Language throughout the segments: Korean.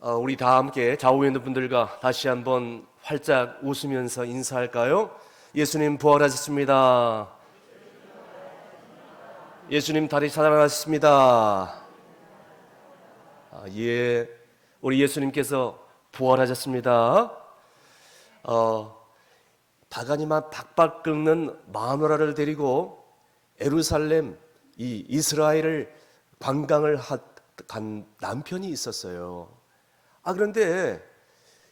우리 다 함께 좌우에 있는 분들과 다시 한번 활짝 웃으면서 인사할까요? 예수님 부활하셨습니다. 예수님 다시 살아나셨습니다. 예, 우리 예수님께서 부활하셨습니다. 다가니만 박박 끓는 마누라를 데리고 예루살렘 이 이스라엘을 관광을 간 남편이 있었어요. 그런데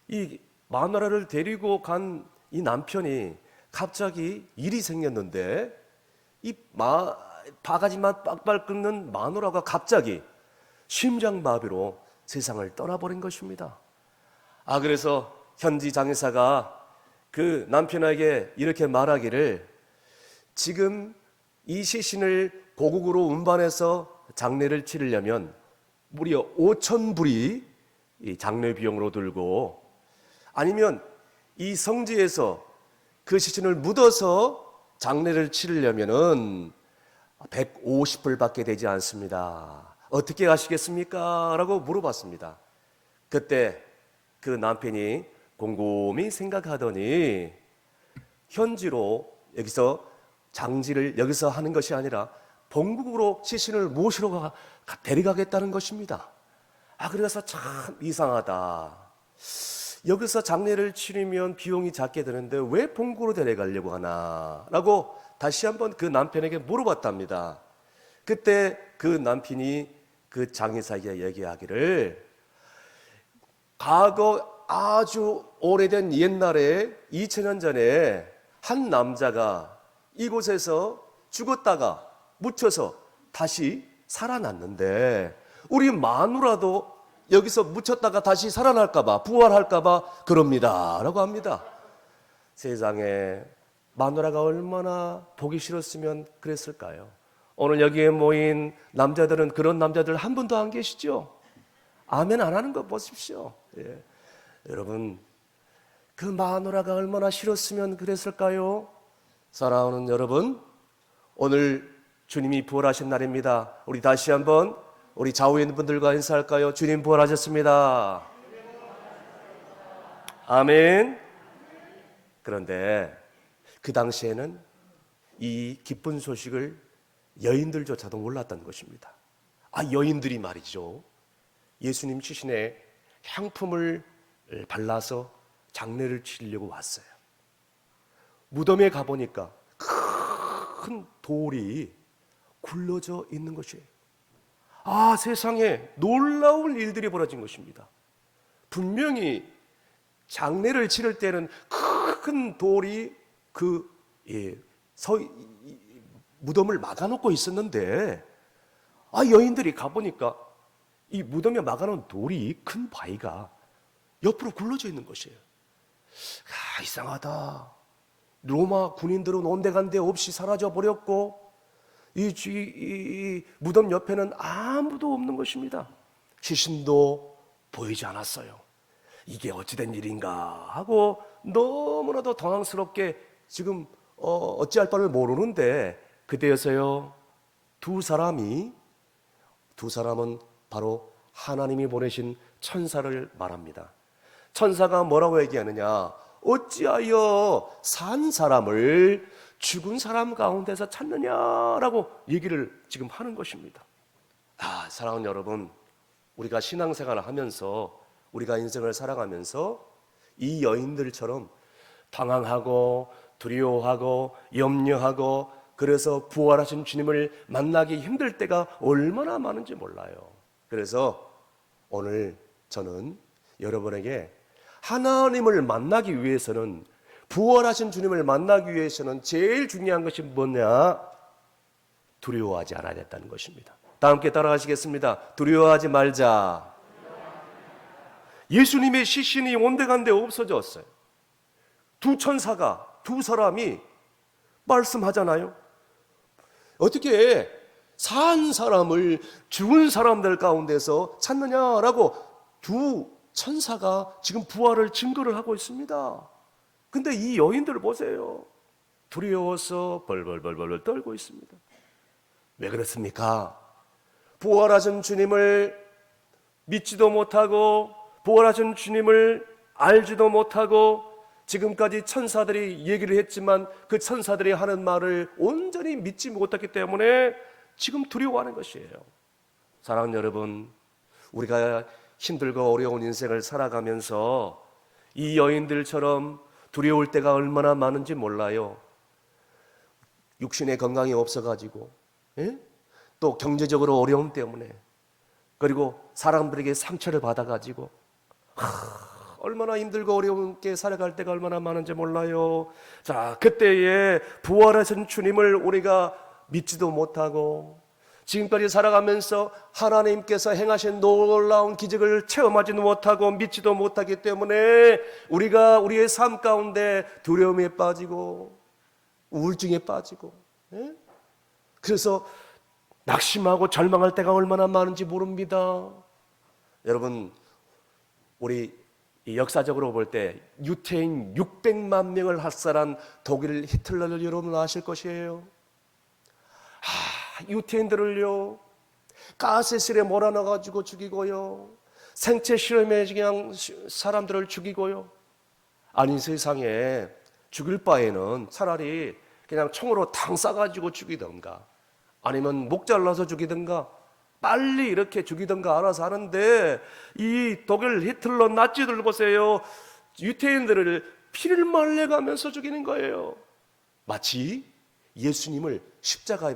이 마누라를 데리고 간 이 남편이 갑자기 일이 생겼는데 이 바가지만 빡빡 끓는 마누라가 갑자기 심장마비로 세상을 떠나버린 것입니다. 그래서 현지 장의사가 그 남편에게 이렇게 말하기를, 지금 이 시신을 고국으로 운반해서 장례를 치르려면 무려 5,000불이 이 장례 비용으로 들고, 아니면 이 성지에서 그 시신을 묻어서 장례를 치르려면은 150불밖에 되지 않습니다. 어떻게 하시겠습니까? 라고 물어봤습니다. 그때 그 남편이 곰곰이 생각하더니 현지로 여기서 장지를 여기서 하는 것이 아니라 본국으로 시신을 모시러 데려가겠다는 것입니다. 그래서 참 이상하다. 여기서 장례를 치르면 비용이 작게 드는데 왜 본국으로 데려가려고 하나? 라고 다시 한번 그 남편에게 물어봤답니다. 그때 그 남편이 그 장의사에게 얘기하기를, 과거 아주 오래된 옛날에 2000년 전에 한 남자가 이곳에서 죽었다가 묻혀서 다시 살아났는데, 우리 마누라도 여기서 묻혔다가 다시 살아날까봐, 부활할까봐 그럽니다 라고 합니다. 세상에, 마누라가 얼마나 보기 싫었으면 그랬을까요? 오늘 여기에 모인 남자들은 그런 남자들 한 분도 안 계시죠? 아멘 안 하는 거 보십시오. 예. 여러분, 그 마누라가 얼마나 싫었으면 그랬을까요? 사랑하는 여러분, 오늘 주님이 부활하신 날입니다. 우리 다시 한번 우리 좌우에 있는 분들과 인사할까요? 주님 부활하셨습니다. 아멘. 그런데 그 당시에는 이 기쁜 소식을 여인들조차도 몰랐다는 것입니다. 여인들이 말이죠, 예수님 시신에 향품을 발라서 장례를 치르려고 왔어요. 무덤에 가보니까 큰 돌이 굴러져 있는 것이에요. 세상에 놀라운 일들이 벌어진 것입니다. 분명히 장례를 치를 때는 큰 돌이 무덤을 막아놓고 있었는데, 여인들이 가보니까 이 무덤에 막아놓은 돌이, 큰 바위가 옆으로 굴러져 있는 것이에요. 이상하다. 로마 군인들은 온데간데 없이 사라져 버렸고, 이 무덤 옆에는 아무도 없는 것입니다. 시신도 보이지 않았어요. 이게 어찌된 일인가 하고 너무나도 당황스럽게 지금 어찌할 바를 모르는데, 그때여서요, 두 사람은 바로 하나님이 보내신 천사를 말합니다. 천사가 뭐라고 얘기하느냐? 어찌하여 산 사람을 죽은 사람 가운데서 찾느냐라고 얘기를 지금 하는 것입니다. 사랑하는 여러분, 우리가 신앙생활을 하면서, 우리가 인생을 살아가면서 이 여인들처럼 당황하고 두려워하고 염려하고, 그래서 부활하신 주님을 만나기 힘들 때가 얼마나 많은지 몰라요. 그래서 오늘 저는 여러분에게 하나님을 만나기 위해서는, 부활하신 주님을 만나기 위해서는 제일 중요한 것이 뭐냐? 두려워하지 않아야 된다는 것입니다. 다 함께 따라가시겠습니다. 두려워하지 말자. 예수님의 시신이 온데간데 없어졌어요. 두 천사가, 두 사람이 말씀하잖아요. 어떻게 산 사람을 죽은 사람들 가운데서 찾느냐라고 두 천사가 지금 부활을 증거를 하고 있습니다. 근데 이 여인들을 보세요. 두려워서 벌벌 떨고 있습니다. 왜 그렇습니까? 부활하신 주님을 믿지도 못하고 부활하신 주님을 알지도 못하고 지금까지 천사들이 얘기를 했지만 그 천사들이 하는 말을 온전히 믿지 못했기 때문에 지금 두려워하는 것이에요. 사랑하는 여러분, 우리가 힘들고 어려운 인생을 살아가면서 이 여인들처럼 두려울 때가 얼마나 많은지 몰라요. 육신의 건강이 없어가지고, 또 경제적으로 어려움 때문에, 그리고 사람들에게 상처를 받아가지고 얼마나 힘들고 어렵게 살아갈 때가 얼마나 많은지 몰라요. 자, 그때에 부활하신 주님을 우리가 믿지도 못하고 지금까지 살아가면서 하나님께서 행하신 놀라운 기적을 체험하지 못하고 믿지도 못하기 때문에 우리가 우리의 삶 가운데 두려움에 빠지고 우울증에 빠지고, 그래서 낙심하고 절망할 때가 얼마나 많은지 모릅니다. 여러분, 우리 역사적으로 볼 때 유태인 600만 명을 학살한 독일 히틀러를 여러분 아실 것이에요. 유태인들을요, 가스실에 몰아넣어가지고 죽이고요, 생체 실험에 그냥 사람들을 죽이고요. 아니, 세상에 죽일 바에는 차라리 그냥 총으로 탕 쏴가지고 죽이던가 아니면 목 잘라서 죽이던가 빨리 이렇게 죽이던가 알아서 하는데, 이 독일 히틀러 나치들 보세요. 유태인들을 피를 말려가면서 죽이는 거예요. 마치 예수님을 십자가에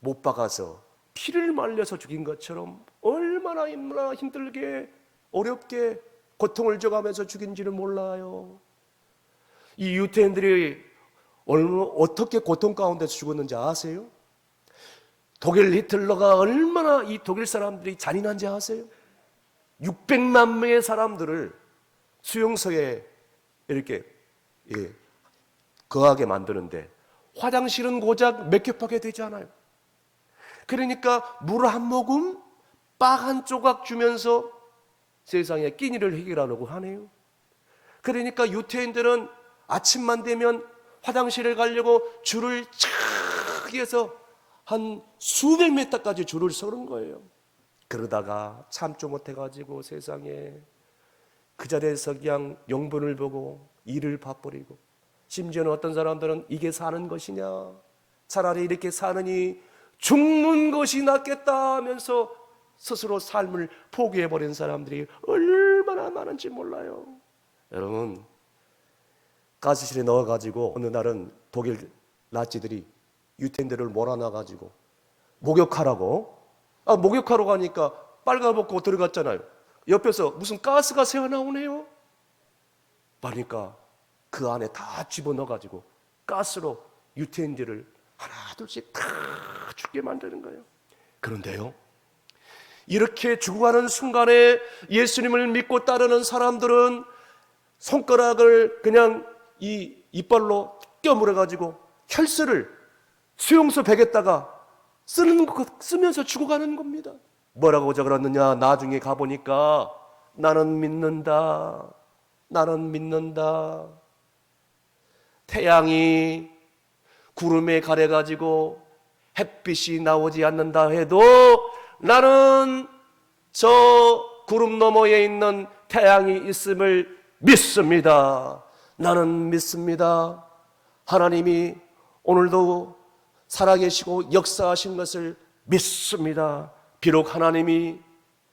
못 박아서 피를 말려서 죽인 것처럼 얼마나 힘들게 어렵게 고통을 줘가면서 죽인지를 몰라요. 이 유태인들이 어떻게 고통 가운데서 죽었는지 아세요? 독일 히틀러가 얼마나 이 독일 사람들이 잔인한지 아세요? 600만 명의 사람들을 수용소에 이렇게 거하게 만드는데 화장실은 고작 몇 겹밖에 되지 않아요. 그러니까 물 한 모금, 빵 한 조각 주면서 세상의 끼니를 해결하려고 하네요. 그러니까 유태인들은 아침만 되면 화장실을 가려고 줄을 착 해서 한 수백 미터까지 줄을 서는 거예요. 그러다가 참지 못해가지고 세상에 그 자리에서 그냥 용분을 보고 일을 봐버리고, 심지어는 어떤 사람들은 이게 사는 것이냐, 차라리 이렇게 사느니 죽는 것이 낫겠다 하면서 스스로 삶을 포기해버린 사람들이 얼마나 많은지 몰라요. 여러분, 가스실에 넣어가지고 어느 날은 독일 나치들이 유태인들을 몰아놔가지고 목욕하라고, 목욕하러 가니까 빨가벗고 들어갔잖아요. 옆에서 무슨 가스가 새어나오네요. 그러니까 그 안에 다 집어넣어가지고 가스로 유태인들을 하나 둘씩 다 죽게 만드는 거예요. 그런데요, 이렇게 죽어가는 순간에 예수님을 믿고 따르는 사람들은 손가락을 그냥 이 이빨로 깨물어가지고 혈서를 수용소 벽에다가 쓰면서 죽어가는 겁니다. 뭐라고 적어놨느냐, 나중에 가보니까 나는 믿는다, 나는 믿는다. 태양이 구름에 가려가지고 햇빛이 나오지 않는다 해도 나는 저 구름 너머에 있는 태양이 있음을 믿습니다. 나는 믿습니다. 하나님이 오늘도 살아계시고 역사하신 것을 믿습니다. 비록 하나님이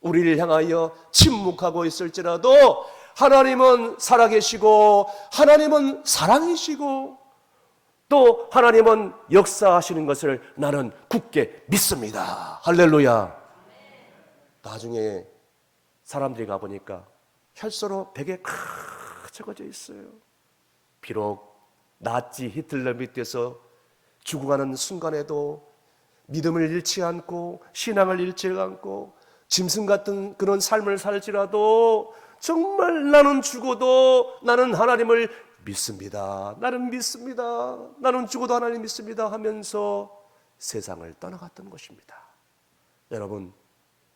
우리를 향하여 침묵하고 있을지라도 하나님은 살아계시고 하나님은 사랑이시고 또 하나님은 역사하시는 것을 나는 굳게 믿습니다. 할렐루야. 나중에 사람들이 가보니까 혈서로 벽에 적어져 있어요. 비록 나치 히틀러 밑에서 죽어가는 순간에도 믿음을 잃지 않고 신앙을 잃지 않고 짐승 같은 그런 삶을 살지라도 정말 나는 죽어도 나는 하나님을 믿습니다. 나는 믿습니다. 나는 죽어도 하나님 믿습니다 하면서 세상을 떠나갔던 것입니다. 여러분,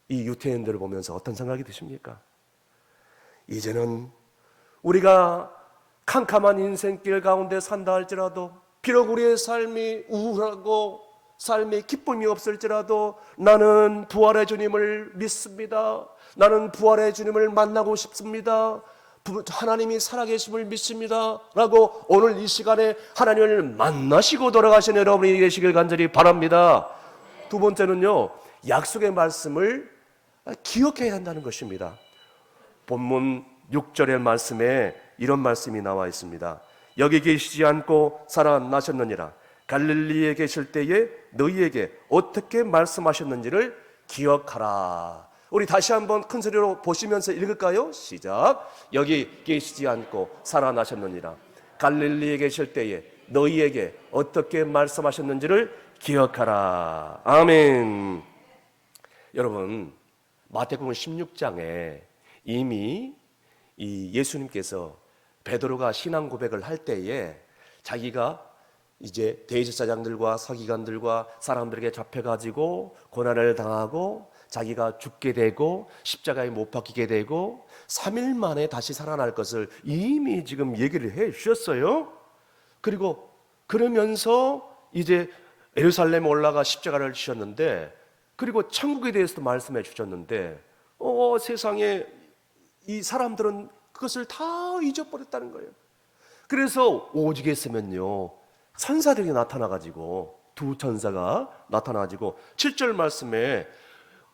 이 유태인들을 보면서 어떤 생각이 드십니까? 이제는 우리가 캄캄한 인생길 가운데 산다 할지라도 비록 우리의 삶이 우울하고 삶에 기쁨이 없을지라도 나는 부활의 주님을 믿습니다. 나는 부활의 주님을 만나고 싶습니다. 하나님이 살아계심을 믿습니다 라고 오늘 이 시간에 하나님을 만나시고 돌아가신 여러분이 계시길 간절히 바랍니다. 두 번째는요, 약속의 말씀을 기억해야 한다는 것입니다. 본문 6절의 말씀에 이런 말씀이 나와 있습니다. 여기 계시지 않고 살아나셨느니라. 갈릴리에 계실 때에 너희에게 어떻게 말씀하셨는지를 기억하라. 우리 다시 한번 큰 소리로 보시면서 읽을까요? 시작. 여기 계시지 않고 살아나셨느니라. 갈릴리에 계실 때에 너희에게 어떻게 말씀하셨는지를 기억하라. 아멘. 여러분, 마태복음 16장에 이미 이 예수님께서 베드로가 신앙 고백을 할 때에 자기가 이제 대제사장들과 서기관들과 사람들에게 잡혀가지고 고난을 당하고 자기가 죽게 되고 십자가에 못 박히게 되고 3일 만에 다시 살아날 것을 이미 지금 얘기를 해 주셨어요. 그리고 그러면서 이제 예루살렘에 올라가 십자가를 지셨는데, 그리고 천국에 대해서도 말씀해 주셨는데 세상에 이 사람들은 그것을 다 잊어버렸다는 거예요. 그래서 오직에 있으면요, 천사들이 나타나가지고, 두 천사가 나타나가지고 7절 말씀에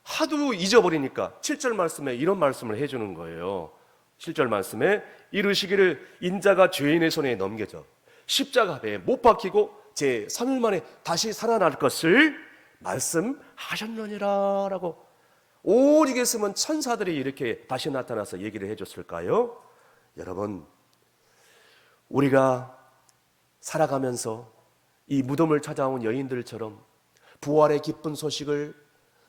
하도 잊어버리니까 7절 말씀에 이런 말씀을 해주는 거예요. 7절 말씀에 이르시기를 인자가 죄인의 손에 넘겨져 십자가에 못 박히고 제 3일 만에 다시 살아날 것을 말씀하셨느니라 라고, 오직 있으면 천사들이 이렇게 다시 나타나서 얘기를 해줬을까요? 여러분, 우리가 살아가면서 이 무덤을 찾아온 여인들처럼 부활의 기쁜 소식을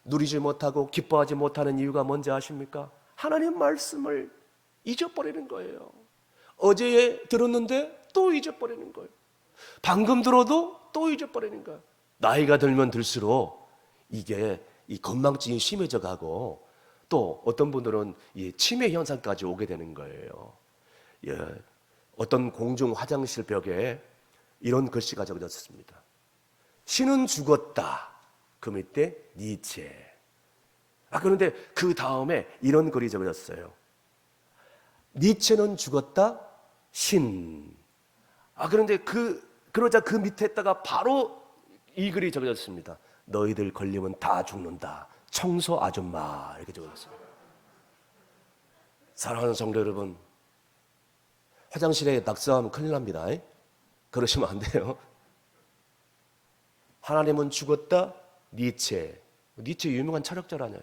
누리지 못하고 기뻐하지 못하는 이유가 뭔지 아십니까? 하나님 말씀을 잊어버리는 거예요. 어제 들었는데 또 잊어버리는 거예요. 방금 들어도 또 잊어버리는 거예요. 나이가 들면 들수록 이게 이 건망증이 심해져 가고, 또 어떤 분들은 이 치매 현상까지 오게 되는 거예요. 예, 어떤 공중 화장실 벽에 이런 글씨가 적혀졌습니다. 신은 죽었다. 그 밑에 니체. 그런데 그 다음에 이런 글이 적혀졌어요. 니체는 죽었다. 신. 그런데 그러자 그 밑에다가 바로 이 글이 적혀졌습니다. 너희들 걸리면 다 죽는다. 청소 아줌마. 이렇게 적혀졌습니다. 사랑하는 성도 여러분, 화장실에 낙서하면 큰일 납니다. 그러시면 안 돼요. 하나님은 죽었다. 니체 유명한 철학자라네요.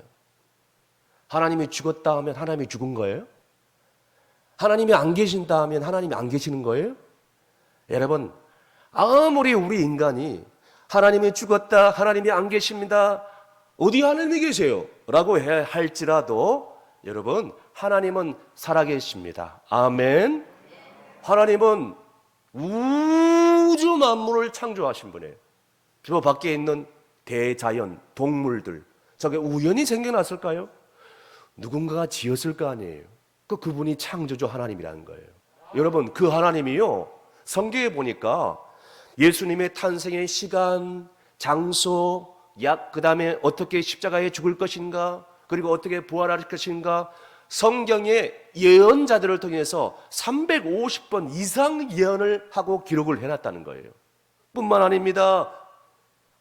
하나님이 죽었다 하면 하나님이 죽은 거예요? 하나님이 안 계신다 하면 하나님이 안 계시는 거예요? 여러분, 아무리 우리 인간이 하나님이 죽었다, 하나님이 안 계십니다, 어디 하나님이 계세요? 라고 할지라도 여러분, 하나님은 살아계십니다. 아멘. 하나님은 우주 만물을 창조하신 분이에요. 저 밖에 있는 대자연, 동물들, 저게 우연히 생겨났을까요? 누군가가 지었을 거 아니에요. 그분이 창조주 하나님이라는 거예요. 여러분, 그 하나님이요, 성경에 보니까 예수님의 탄생의 시간, 장소, 그 다음에 어떻게 십자가에 죽을 것인가, 그리고 어떻게 부활할 것인가, 성경의 예언자들을 통해서 350번 이상 예언을 하고 기록을 해놨다는 거예요. 뿐만 아닙니다.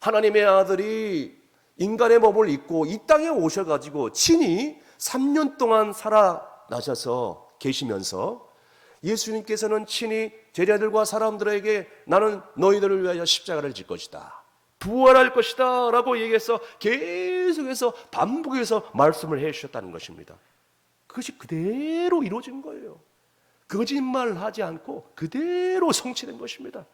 하나님의 아들이 인간의 몸을 입고 이 땅에 오셔가지고 친히 3년 동안 살아나셔서 계시면서 예수님께서는 친히 제자들과 사람들에게 나는 너희들을 위하여 십자가를 질 것이다, 부활할 것이다 라고 얘기해서 계속해서 반복해서 말씀을 해주셨다는 것입니다. 그것이 그대로 이루어진 거예요. 거짓말하지 않고 그대로 성취된 것입니다.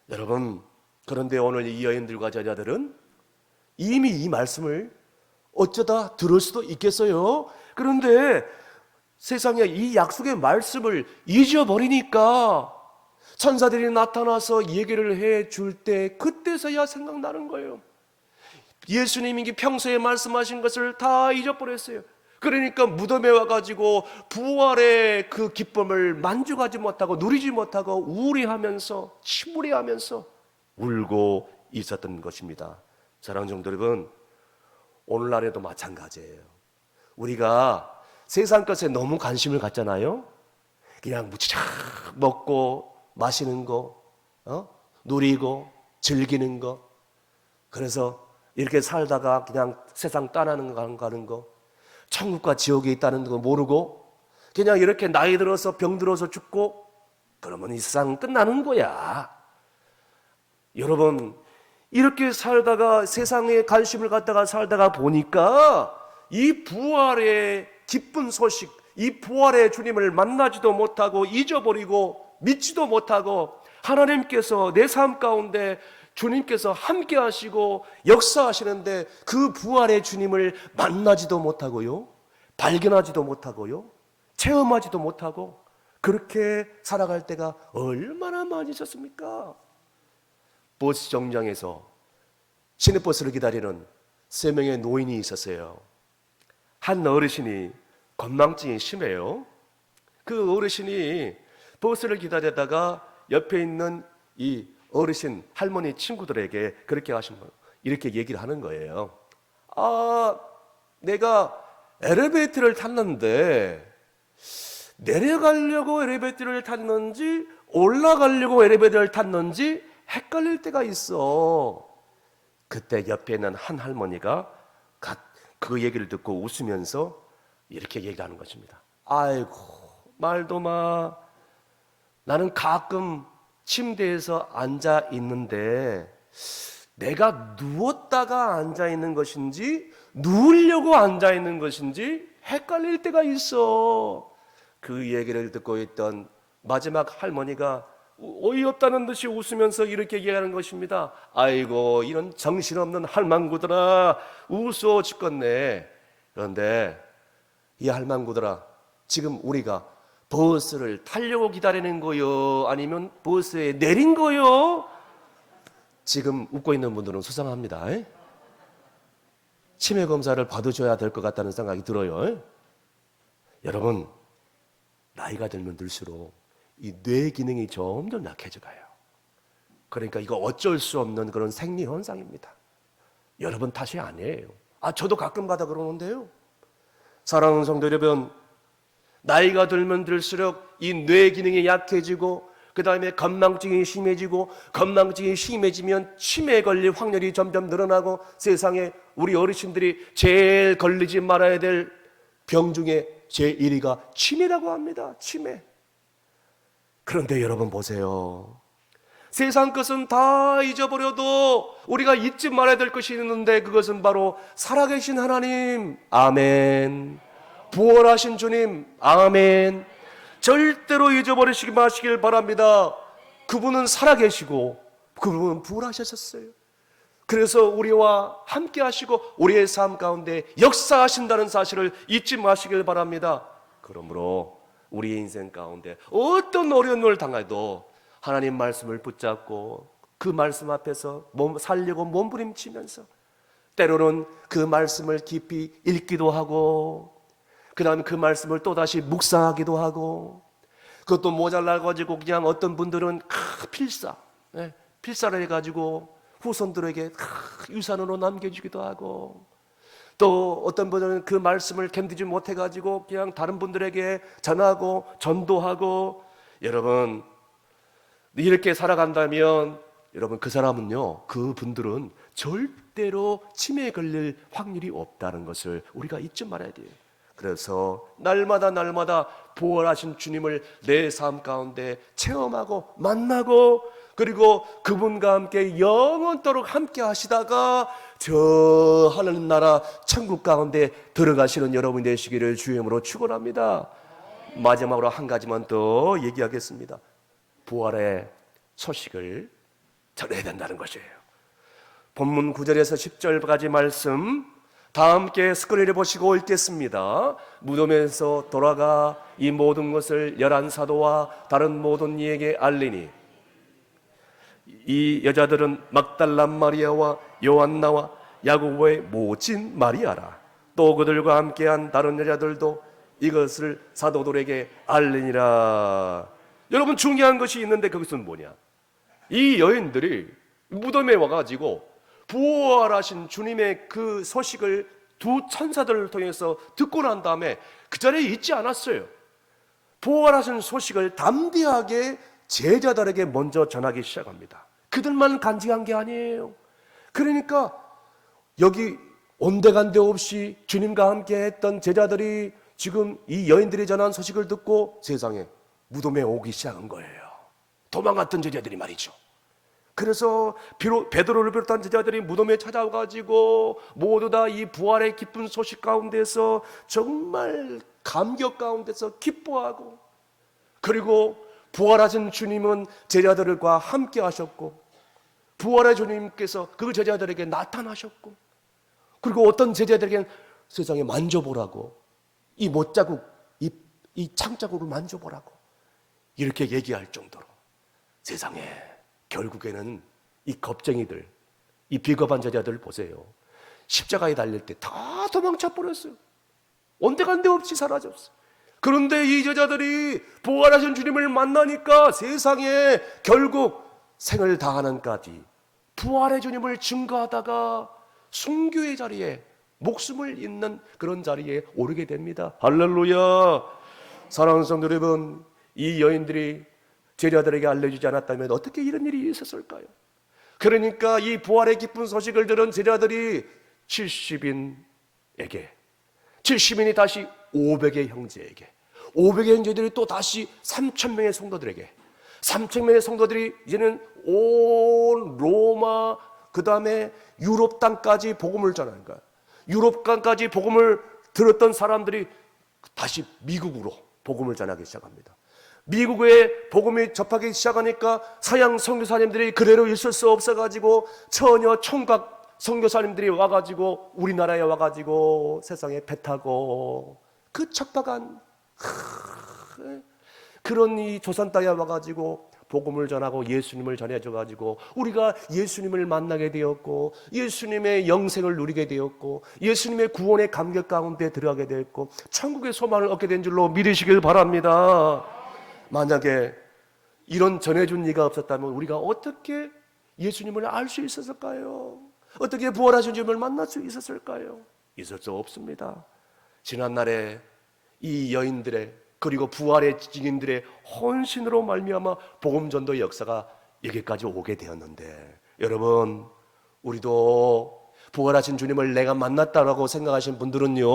여러분, 그런데 오늘 이 여인들과 제자들은 이미 이 말씀을 어쩌다 들을 수도 있겠어요. 그런데 세상에 이 약속의 말씀을 잊어버리니까 천사들이 나타나서 얘기를 해줄 때 그때서야 생각나는 거예요. 예수님이 평소에 말씀하신 것을 다 잊어버렸어요. 그러니까 무덤에 와가지고 부활의 그 기쁨을 만족하지 못하고 누리지 못하고 우울해하면서 침울해하면서 울고 있었던 것입니다. 사랑하는 성도 여러분, 오늘날에도 마찬가지예요. 우리가 세상 것에 너무 관심을 갖잖아요. 그냥 무지작 먹고 마시는 거, 누리고 즐기는 거. 그래서 이렇게 살다가 그냥 세상 떠나는 거 가는 거, 천국과 지옥에 있다는 거 모르고 그냥 이렇게 나이 들어서 병들어서 죽고 그러면 이 세상 끝나는 거야. 여러분, 이렇게 살다가 세상에 관심을 갖다가 살다가 보니까 이 부활의 기쁜 소식, 이 부활의 주님을 만나지도 못하고 잊어버리고 믿지도 못하고 하나님께서 내 삶 가운데 주님께서 함께 하시고 역사하시는데 그 부활의 주님을 만나지도 못하고요, 발견하지도 못하고요, 체험하지도 못하고 그렇게 살아갈 때가 얼마나 많이 있었습니까? 버스 정류장에서 시내버스를 기다리는 3명의 노인이 있었어요. 한 어르신이 건망증이 심해요. 그 어르신이 버스를 기다리다가 옆에 있는 이 어르신 할머니 친구들에게 그렇게 이렇게 얘기를 하는 거예요. 내가 엘리베이터를 탔는데 내려가려고 엘리베이터를 탔는지 올라가려고 엘리베이터를 탔는지 헷갈릴 때가 있어. 그때 옆에 있는 한 할머니가 그 얘기를 듣고 웃으면서 이렇게 얘기하는 것입니다. 아이고, 말도 마. 나는 가끔 침대에서 앉아 있는데 내가 누웠다가 앉아 있는 것인지 누우려고 앉아 있는 것인지 헷갈릴 때가 있어. 그 얘기를 듣고 있던 마지막 할머니가 어이없다는 듯이 웃으면서 이렇게 얘기하는 것입니다. 아이고, 이런 정신없는 할망구들아, 웃어 죽겠네. 그런데 이 할망구들아, 지금 우리가 버스를 타려고 기다리는 거요, 아니면 버스에 내린 거요? 지금 웃고 있는 분들은 수상합니다. 치매 검사를 받으셔야 될 것 같다는 생각이 들어요. 여러분, 나이가 들면 들수록 이 뇌 기능이 점점 약해져 가요. 그러니까 이거 어쩔 수 없는 그런 생리 현상입니다. 여러분 탓이 아니에요. 저도 가끔 가다 그러는데요. 사랑하는 성도 여러분, 나이가 들면 들수록 이 뇌 기능이 약해지고 그 다음에 건망증이 심해지고 건망증이 심해지면 치매에 걸릴 확률이 점점 늘어나고 세상에 우리 어르신들이 제일 걸리지 말아야 될 병 중에 제1위가 치매라고 합니다. 치매. 그런데 여러분 보세요. 세상 것은 다 잊어버려도 우리가 잊지 말아야 될 것이 있는데 그것은 바로 살아계신 하나님. 아멘. 부활하신 주님. 아멘. 절대로 잊어버리시지 마시길 바랍니다. 그분은 살아계시고 그분은 부활하셨어요. 그래서 우리와 함께 하시고 우리의 삶 가운데 역사하신다는 사실을 잊지 마시길 바랍니다. 그러므로 우리의 인생 가운데 어떤 어려움을 당해도 하나님 말씀을 붙잡고 그 말씀 앞에서 살려고 몸부림치면서 때로는 그 말씀을 깊이 읽기도 하고 그 다음에 그 말씀을 또다시 묵상하기도 하고 그것도 모자라가지고 그냥 어떤 분들은 필사를 해가지고 후손들에게 유산으로 남겨주기도 하고 또 어떤 분들은 그 말씀을 견디지 못해가지고 그냥 다른 분들에게 전하고 전도하고 여러분 이렇게 살아간다면 여러분 그 사람은요 그분들은 절대로 치매에 걸릴 확률이 없다는 것을 우리가 잊지 말아야 돼요. 그래서 날마다 부활하신 주님을 내 삶 가운데 체험하고 만나고 그리고 그분과 함께 영원토록 함께 하시다가 저 하늘 나라 천국 가운데 들어가시는 여러분 되시기를 주의 이름으로 축원합니다. 마지막으로 한 가지만 더 얘기하겠습니다. 부활의 소식을 전해야 된다는 것이에요. 본문 9절에서 10절까지 말씀 다 함께 스크린에 보시고 읽겠습니다. 무덤에서 돌아가 이 모든 것을 11사도와 다른 모든 이에게 알리니 이 여자들은 막달라 마리아와 요한나와 야고보의 모친 마리아라. 또 그들과 함께한 다른 여자들도 이것을 사도들에게 알리니라. 여러분 중요한 것이 있는데 그것은 뭐냐? 이 여인들이 무덤에 와가지고 부활하신 주님의 그 소식을 두 천사들을 통해서 듣고 난 다음에 그 자리에 있지 않았어요. 부활하신 소식을 담대하게 제자들에게 먼저 전하기 시작합니다. 그들만 간직한 게 아니에요. 그러니까 여기 온데간데 없이 주님과 함께 했던 제자들이 지금 이 여인들이 전한 소식을 듣고 세상에 무덤에 오기 시작한 거예요. 도망갔던 제자들이 말이죠. 그래서 베드로를 비롯한 제자들이 무덤에 찾아와가지고 모두 다 이 부활의 기쁜 소식 가운데서 정말 감격 가운데서 기뻐하고, 그리고 부활하신 주님은 제자들과 함께 하셨고, 부활의 주님께서 그 제자들에게 나타나셨고, 그리고 어떤 제자들에게는 세상에 만져보라고, 이 못자국, 이 창자국을 만져보라고 이렇게 얘기할 정도로 세상에 결국에는 이 겁쟁이들, 이 비겁한 제자들 보세요. 십자가에 달릴 때 다 도망쳐 버렸어요. 온데간데 없이 사라졌어요. 그런데 이 제자들이 부활하신 주님을 만나니까 세상에 결국 생을 다하는까지 부활의 주님을 증거하다가 순교의 자리에 목숨을 잇는 그런 자리에 오르게 됩니다. 할렐루야. 사랑하는 성도 여러분, 이 여인들이 제자들에게 알려주지 않았다면 어떻게 이런 일이 있었을까요? 그러니까 이 부활의 기쁜 소식을 들은 제자들이 70인이 다시 500의 형제에게, 500의 형제들이 또 다시 3,000명의 성도들에게, 3,000명의 성도들이 이제는 온 로마, 그 다음에 유럽 땅까지 복음을 전하는 거야. 유럽 땅까지 복음을 들었던 사람들이 다시 미국으로 복음을 전하기 시작합니다. 미국에 복음이 접하기 시작하니까 서양 선교사님들이 그대로 있을 수 없어가지고 처녀 총각 선교사님들이 와가지고 우리나라에 와가지고 세상에 배 타고 그 척박한 그런 이 조선 땅에 와가지고 복음을 전하고 예수님을 전해줘가지고 우리가 예수님을 만나게 되었고 예수님의 영생을 누리게 되었고 예수님의 구원의 감격 가운데 들어가게 되었고 천국의 소망을 얻게 된 줄로 믿으시길 바랍니다. 만약에 이런 전해준 이가 없었다면 우리가 어떻게 예수님을 알 수 있었을까요? 어떻게 부활하신 주님을 만날 수 있었을까요? 있을 수 없습니다. 지난날에 이 여인들의 그리고 부활의 증인들의 헌신으로 말미암아 복음전도의 역사가 여기까지 오게 되었는데, 여러분 우리도 부활하신 주님을 내가 만났다라고 생각하신 분들은요,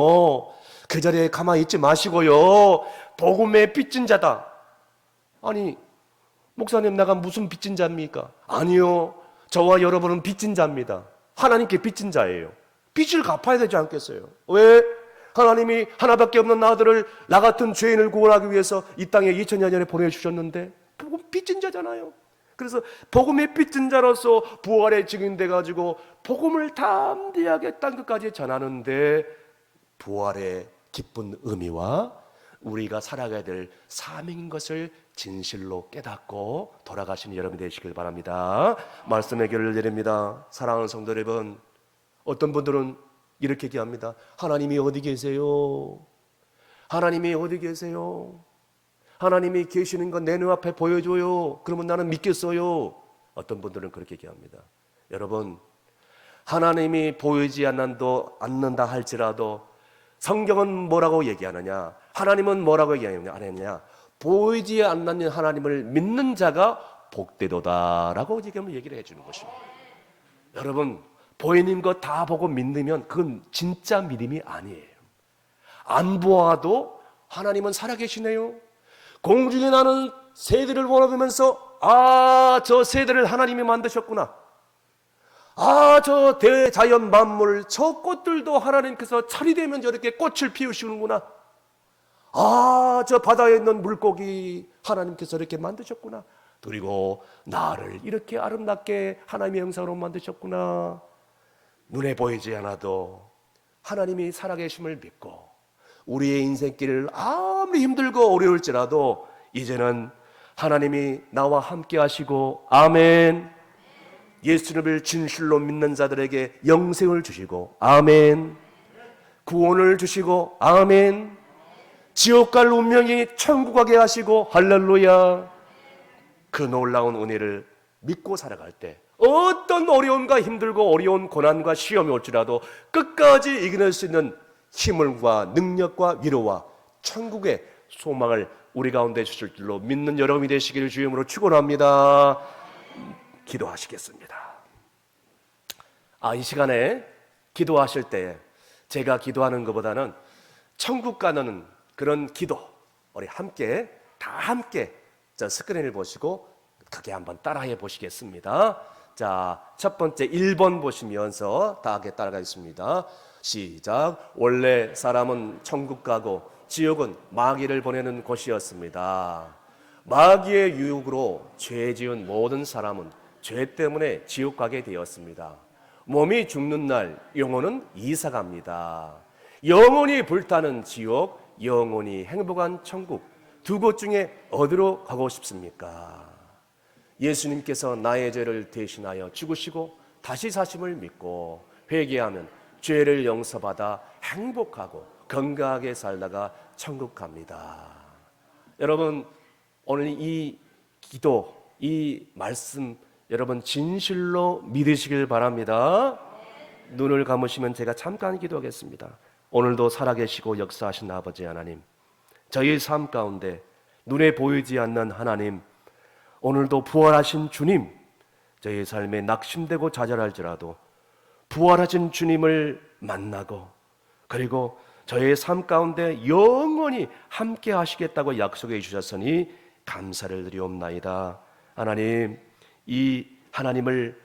그 자리에 가만히 있지 마시고요, 복음의 빚진 자다. 아니 목사님 내가 무슨 빚진 자입니까? 아니요, 저와 여러분은 빚진 자입니다. 하나님께 빚진 자예요. 빚을 갚아야 되지 않겠어요? 왜? 하나님이 하나밖에 없는 아들을 나 같은 죄인을 구원하기 위해서 이 땅에 2000년 전에 보내주셨는데 복음 빚진 자잖아요. 그래서 복음의 빚진 자로서 부활의 증인 돼가지고 복음을 담대하게 땅 끝까지 전하는데 부활의 기쁜 의미와 우리가 살아가야 될 사명인 것을 진실로 깨닫고 돌아가시는 여러분이 되시길 바랍니다. 말씀의 결을 드립니다. 사랑하는 성도 여러분, 어떤 분들은 이렇게 얘기합니다. 하나님이 어디 계세요? 하나님이 어디 계세요? 하나님이 계시는 건 내 눈앞에 보여줘요. 그러면 나는 믿겠어요. 어떤 분들은 그렇게 얘기합니다. 여러분, 하나님이 보이지 않는다 할지라도 성경은 뭐라고 얘기하느냐? 하나님은 뭐라고 얘기하느냐? 보이지 않는 하나님을 믿는 자가 복되도다라고 지금 얘기를 해주는 것입니다. 여러분, 보이는 거 다 보고 믿으면 그건 진짜 믿음이 아니에요. 안 보아도 하나님은 살아계시네요. 공중에 나는 새들을 보면서 저 새들을 하나님이 만드셨구나. 저 대자연 만물, 저 꽃들도 하나님께서 철이 되면 저렇게 꽃을 피우시는구나. 저 바다에 있는 물고기 하나님께서 이렇게 만드셨구나. 그리고 나를 이렇게 아름답게 하나님의 형상으로 만드셨구나. 눈에 보이지 않아도 하나님이 살아계심을 믿고 우리의 인생길을 아무리 힘들고 어려울지라도 이제는 하나님이 나와 함께 하시고, 아멘, 예수님을 진실로 믿는 자들에게 영생을 주시고, 아멘, 구원을 주시고, 아멘, 지옥 갈 운명이 천국 가게 하시고, 할렐루야. 그 놀라운 은혜를 믿고 살아갈 때 어떤 어려움과 힘들고 어려운 고난과 시험이 올지라도 끝까지 이겨낼 수 있는 힘과 능력과 위로와 천국의 소망을 우리 가운데 주실 줄로 믿는 여러분이 되시기를 주임으로 축원합니다. 기도하시겠습니다. 이 시간에 기도하실 때 제가 기도하는 것보다는 천국 가는 그런 기도, 우리 함께 다 함께 스크린을 보시고 크게 한번 따라해 보시겠습니다. 자, 첫 번째 1번 보시면서 다 함께 따라가겠습니다. 시작. 원래 사람은 천국 가고 지옥은 마귀를 보내는 곳이었습니다. 마귀의 유혹으로 죄 지은 모든 사람은 죄 때문에 지옥 가게 되었습니다. 몸이 죽는 날 영혼은 이사 갑니다. 영원히 불타는 지옥, 영원히 행복한 천국, 두 곳 중에 어디로 가고 싶습니까? 예수님께서 나의 죄를 대신하여 죽으시고 다시 사심을 믿고 회개하면 죄를 용서받아 행복하고 건강하게 살다가 천국 갑니다. 여러분, 오늘 이 기도, 이 말씀 여러분 진실로 믿으시길 바랍니다. 눈을 감으시면 제가 잠깐 기도하겠습니다. 오늘도 살아계시고 역사하신 아버지 하나님, 저희 삶 가운데 눈에 보이지 않는 하나님, 오늘도 부활하신 주님, 저희 삶에 낙심되고 좌절할지라도 부활하신 주님을 만나고 그리고 저의 삶 가운데 영원히 함께 하시겠다고 약속해 주셨으니 감사를 드리옵나이다. 하나님, 이 하나님을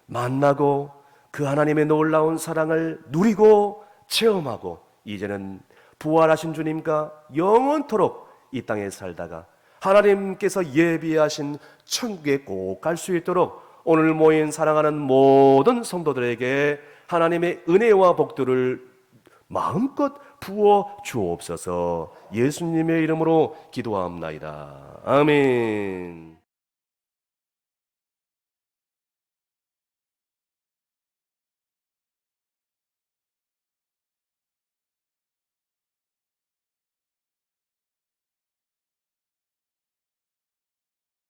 만나고 그 하나님의 놀라운 사랑을 누리고 체험하고 이제는 부활하신 주님과 영원토록 이 땅에 살다가 하나님께서 예비하신 천국에 꼭 갈 수 있도록 오늘 모인 사랑하는 모든 성도들에게 하나님의 은혜와 복들을 마음껏 부어 주옵소서. 예수님의 이름으로 기도하옵나이다. 아멘.